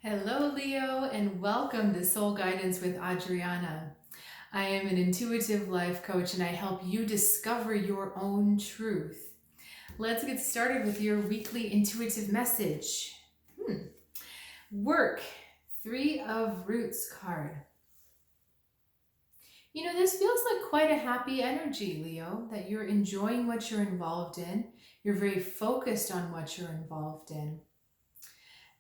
Hello, Leo, and welcome to Soul Guidance with Adriana. I am an intuitive life coach and I help you discover your own truth. Let's get started with your weekly intuitive message. Work, Three of Roots card. This feels like quite a happy energy, Leo, that you're enjoying what you're involved in. You're very focused on what you're involved in.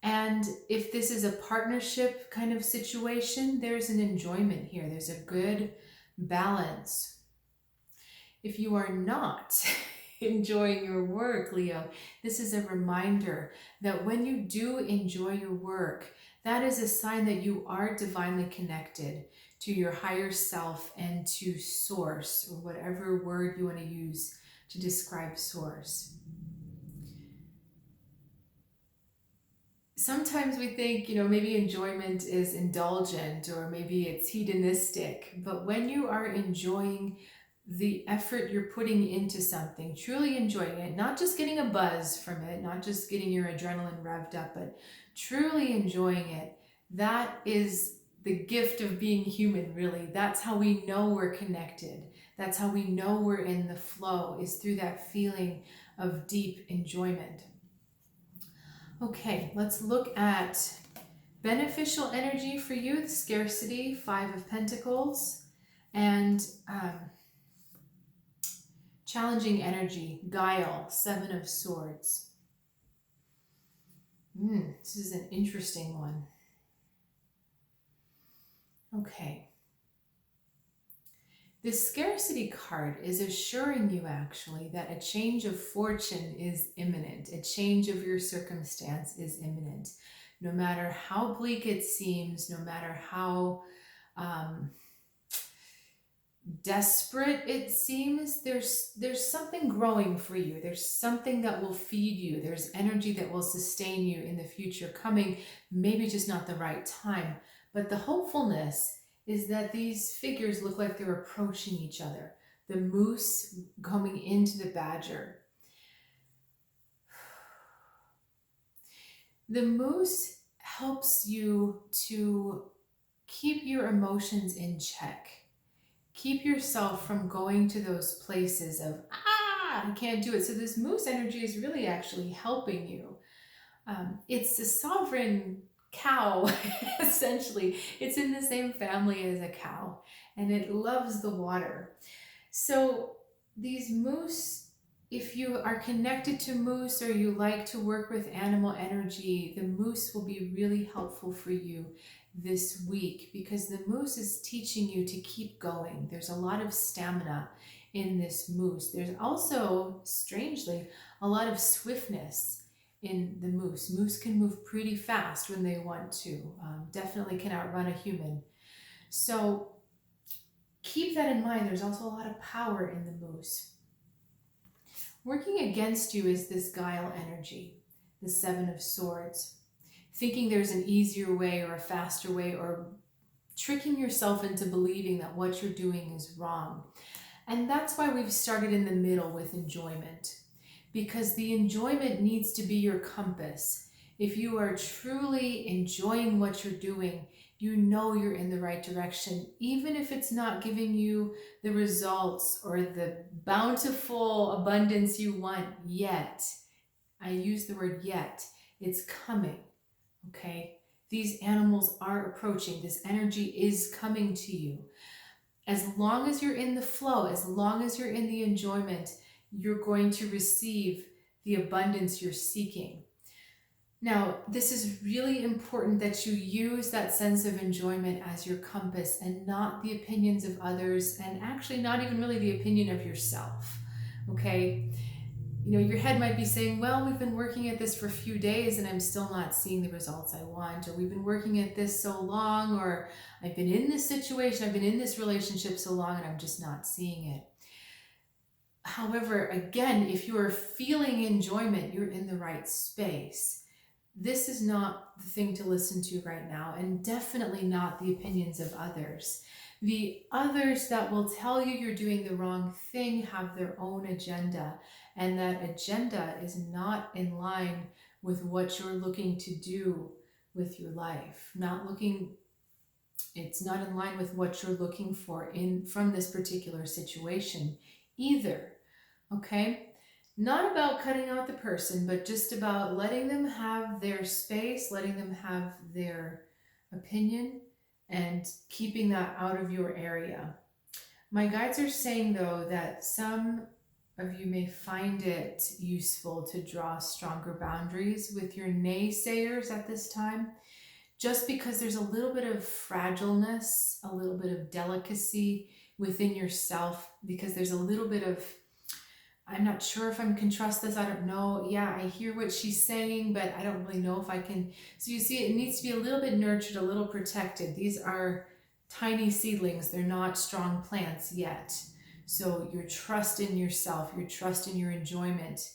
And if this is a partnership kind of situation, there's an enjoyment here. There's a good balance. If you are not enjoying your work, Leo, this is a reminder that when you do enjoy your work, that is a sign that you are divinely connected to your higher self and to source, or whatever word you want to use to describe source. Sometimes we think, maybe enjoyment is indulgent or maybe it's hedonistic, but when you are enjoying the effort you're putting into something, truly enjoying it, not just getting a buzz from it, not just getting your adrenaline revved up, but truly enjoying it, that is the gift of being human, really. That's how we know we're connected. That's how we know we're in the flow, is through that feeling of deep enjoyment. Okay, let's look at beneficial energy for you, the scarcity, Five of Pentacles, and challenging energy, guile, Seven of Swords. This is an interesting one. Okay. This scarcity card is assuring you actually that a change of fortune is imminent. A change of your circumstance is imminent. No matter how bleak it seems, no matter how desperate it seems, there's something growing for you. There's something that will feed you. There's energy that will sustain you in the future coming, maybe just not the right time. But the hopefulness is that these figures look like they're approaching each other. The moose coming into the badger. The moose helps you to keep your emotions in check. Keep yourself from going to those places of, I can't do it. So this moose energy is really actually helping you. It's the sovereign cow, essentially. It's in the same family as a cow, and it loves the water. So these moose, if you are connected to moose or you like to work with animal energy, the moose will be really helpful for you this week, because the moose is teaching you to keep going. There's a lot of stamina in this moose. There's also, strangely, a lot of swiftness in the moose. Moose can move pretty fast when they want to. Definitely can outrun a human. So keep that in mind. There's also a lot of power in the moose. Working against you is this guile energy, the Seven of Swords. Thinking there's an easier way or a faster way, or tricking yourself into believing that what you're doing is wrong. And that's why we've started in the middle with enjoyment, because the enjoyment needs to be your compass. If you are truly enjoying what you're doing, you know you're in the right direction, even if it's not giving you the results or the bountiful abundance you want yet. I use the word yet. It's coming. Okay, these animals are approaching. This energy is coming to you. As long as you're in the flow, as long as you're in the enjoyment, you're going to receive the abundance you're seeking. Now, this is really important that you use that sense of enjoyment as your compass and not the opinions of others, and actually not even really the opinion of yourself. Okay? Your head might be saying, well, we've been working at this for a few days and I'm still not seeing the results I want, or we've been working at this so long, or I've been in this situation, I've been in this relationship so long and I'm just not seeing it. However, again, if you're feeling enjoyment, you're in the right space. This is not the thing to listen to right now, and definitely not the opinions of others. The others that will tell you you're doing the wrong thing have their own agenda, and that agenda is not in line with what you're looking to do with your life, it's not in line with what you're looking for from this particular situation either. Okay? Not about cutting out the person, but just about letting them have their space, letting them have their opinion, and keeping that out of your area. My guides are saying, though, that some of you may find it useful to draw stronger boundaries with your naysayers at this time, just because there's a little bit of fragileness, a little bit of delicacy within yourself, because there's a little bit of, I'm not sure if I can trust this, I don't know. Yeah, I hear what she's saying, but I don't really know if I can. So you see, it needs to be a little bit nurtured, a little protected. These are tiny seedlings. They're not strong plants yet. So your trust in yourself, your trust in your enjoyment,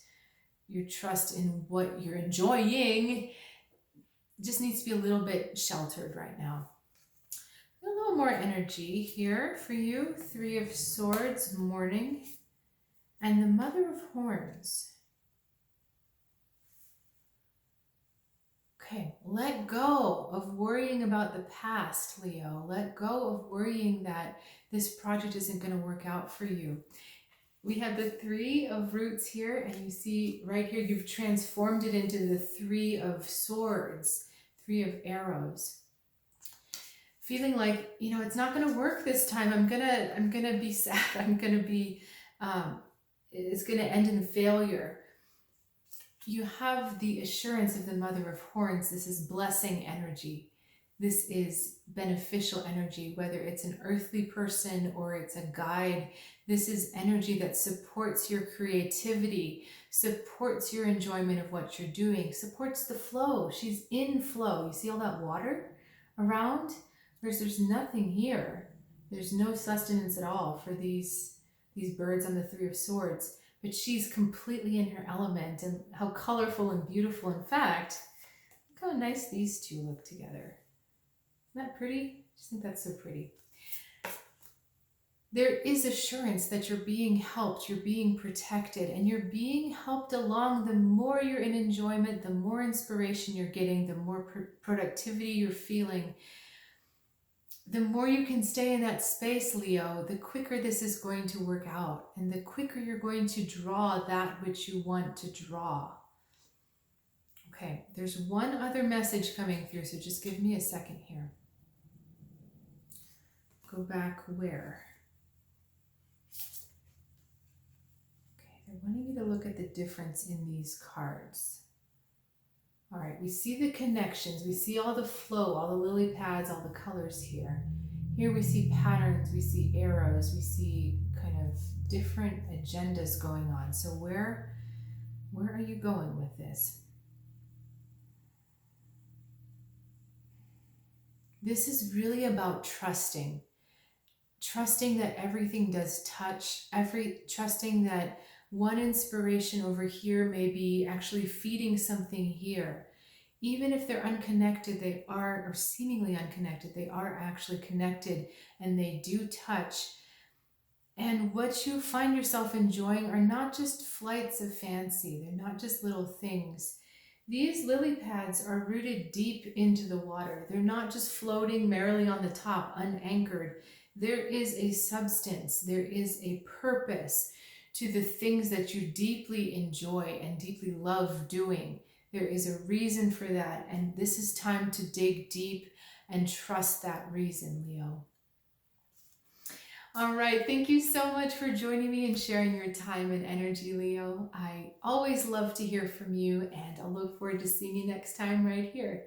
your trust in what you're enjoying just needs to be a little bit sheltered right now. A little more energy here for you. 3 of Swords, morning. And the Mother of Horns. Okay, let go of worrying about the past, Leo. Let go of worrying that this project isn't going to work out for you. We have the 3 of Roots here, and you see right here, you've transformed it into the 3 of Swords, 3 of Arrows. Feeling like, it's not going to work this time. I'm gonna be sad. I'm gonna be, it's going to end in failure. You have the assurance of the Mother of Horns. This is blessing energy. This is beneficial energy, whether it's an earthly person or it's a guide. This is energy that supports your creativity, supports your enjoyment of what you're doing, supports the flow. She's in flow. You see all that water around? Whereas there's nothing here. There's no sustenance at all for these birds on the 3 of Swords, but she's completely in her element, and how colorful and beautiful. In fact, look how nice these 2 look together. Isn't that pretty? I just think that's so pretty. There is assurance that you're being helped, you're being protected, and you're being helped along. The more you're in enjoyment, the more inspiration you're getting, the more productivity you're feeling. The more you can stay in that space, Leo, the quicker this is going to work out, and the quicker you're going to draw that which you want to draw. Okay, there's one other message coming through, so just give me a second here. Go back where? Okay, they're wanting you to look at the difference in these cards. All right, we see the connections, we see all the flow, all the lily pads, all the colors here. Here we see patterns, we see arrows, we see kind of different agendas going on. So where are you going with this? This is really about trusting. Trusting that everything does touch, trusting that one inspiration over here may be actually feeding something here. Even if they're unconnected, they are, or seemingly unconnected, they are actually connected, and they do touch. And what you find yourself enjoying are not just flights of fancy. They're not just little things. These lily pads are rooted deep into the water. They're not just floating merrily on the top, unanchored. There is a substance. There is a purpose to the things that you deeply enjoy and deeply love doing. There is a reason for that, and this is time to dig deep and trust that reason, Leo. All right, thank you so much for joining me and sharing your time and energy, Leo. I always love to hear from you, and I'll look forward to seeing you next time right here.